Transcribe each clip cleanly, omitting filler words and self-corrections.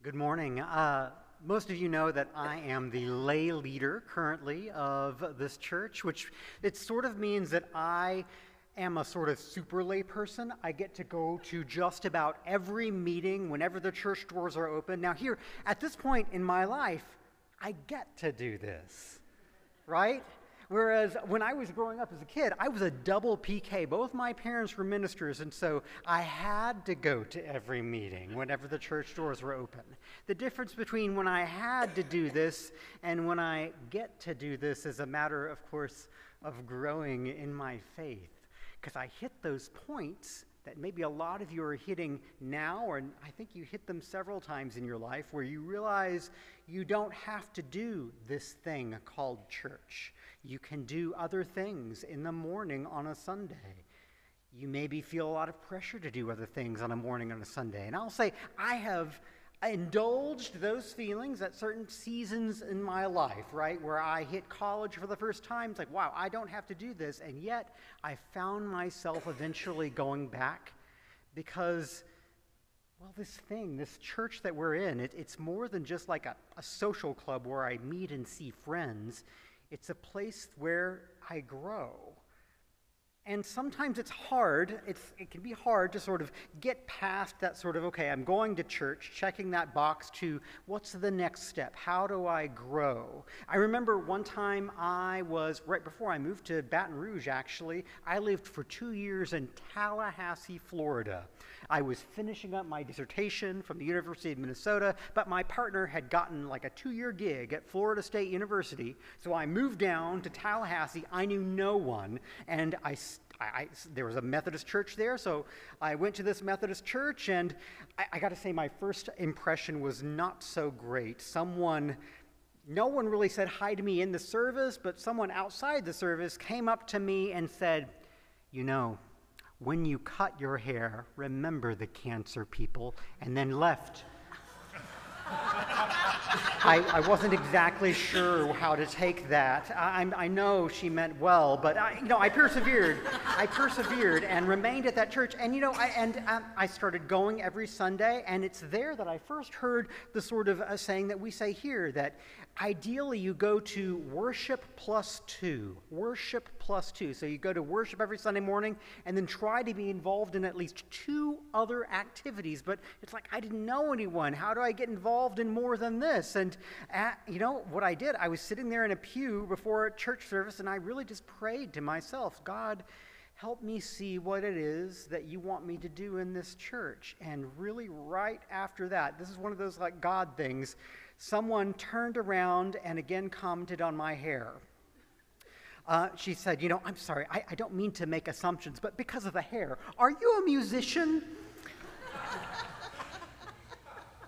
Good morning. Most of you know that I am the lay leader currently of this church, which it sort of means that I am a sort of super lay person. I get to go to just about every meeting whenever the church doors are open. Now here, at this point in my life, I get to do this, right? Whereas when I was growing up as a kid, I was a double PK. Both my parents were ministers, and so I had to go to every meeting whenever the church doors were open. The difference between when I had to do this and when I get to do this is a matter, of course, of growing in my faith. Because I hit those points that maybe a lot of you are hitting now, or I think you hit them several times in your life, where you realize you don't have to do this thing called church. You can do other things in the morning on a Sunday. You maybe feel a lot of pressure to do other things on a morning on a Sunday. And I'll say I have indulged those feelings at certain seasons in my life, right? Where I hit college for the first time. It's like, wow, I don't have to do this. And yet I found myself eventually going back because, well, this church that we're in, it's more than just like a social club where I meet and see friends. It's a place where I grow. And sometimes it's hard, it can be hard to sort of get past that sort of, okay, I'm going to church, checking that box to what's the next step? How do I grow? I remember one time right before I moved to Baton Rouge, actually, I lived for 2 years in Tallahassee, Florida. I was finishing up my dissertation from the University of Minnesota, but my partner had gotten like a 2-year gig at Florida State University, so I moved down to Tallahassee. I knew no one, and there was a Methodist church there, so I went to this Methodist church, and I got to say my first impression was not so great. No one really said hi to me in the service, but someone outside the service came up to me and said, "You know, when you cut your hair, remember the cancer people," and then left. I wasn't exactly sure how to take that. I know she meant well, but I persevered. I persevered and remained at that church. And I started going every Sunday, and it's there that I first heard the sort of saying that we say here, that ideally you go to worship plus two. Worship plus two. So you go to worship every Sunday morning, and then try to be involved in at least 2 other activities. But it's like, I didn't know anyone. How do I get involved in more than this? And what I did, I was sitting there in a pew before a church service, and I really just prayed to myself, God, help me see what it is that you want me to do in this church. And really right after that, this is one of those like God things, someone turned around and again commented on my hair. She said, I'm sorry, I don't mean to make assumptions, but because of the hair, are you a musician?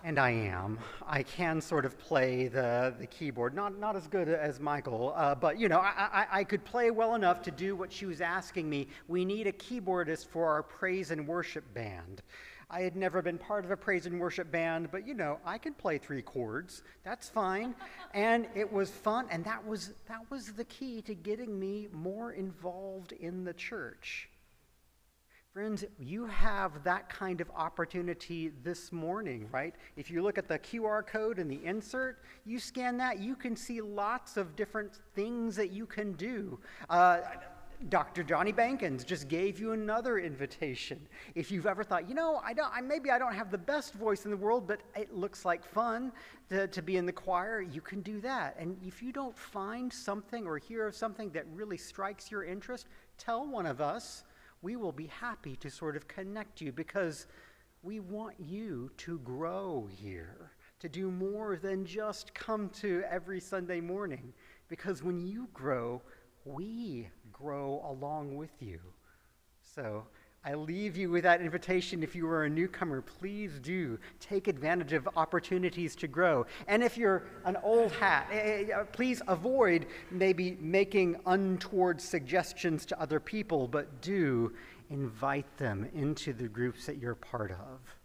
And I am. I can sort of play the keyboard, not as good as Michael, but I could play well enough to do what she was asking me. We need a keyboardist for our praise and worship band. I had never been part of a praise and worship band, but I can play 3 chords. That's fine. And it was fun, and that was the key to getting me more involved in the church. Friends, you have that kind of opportunity this morning, right? If you look at the QR code in the insert, you scan that, you can see lots of different things that you can do. Dr. Johnny Bankins just gave you another invitation. If you've ever thought, maybe I don't have the best voice in the world, but it looks like fun to be in the choir, you can do that. And if you don't find something or hear of something that really strikes your interest, tell one of us. We will be happy to sort of connect you, because we want you to grow here, to do more than just come to every Sunday morning, because when you grow, we grow along with you. So I leave you with that invitation. If you are a newcomer, please do take advantage of opportunities to grow. And if you're an old hat, please avoid maybe making untoward suggestions to other people, but do invite them into the groups that you're part of.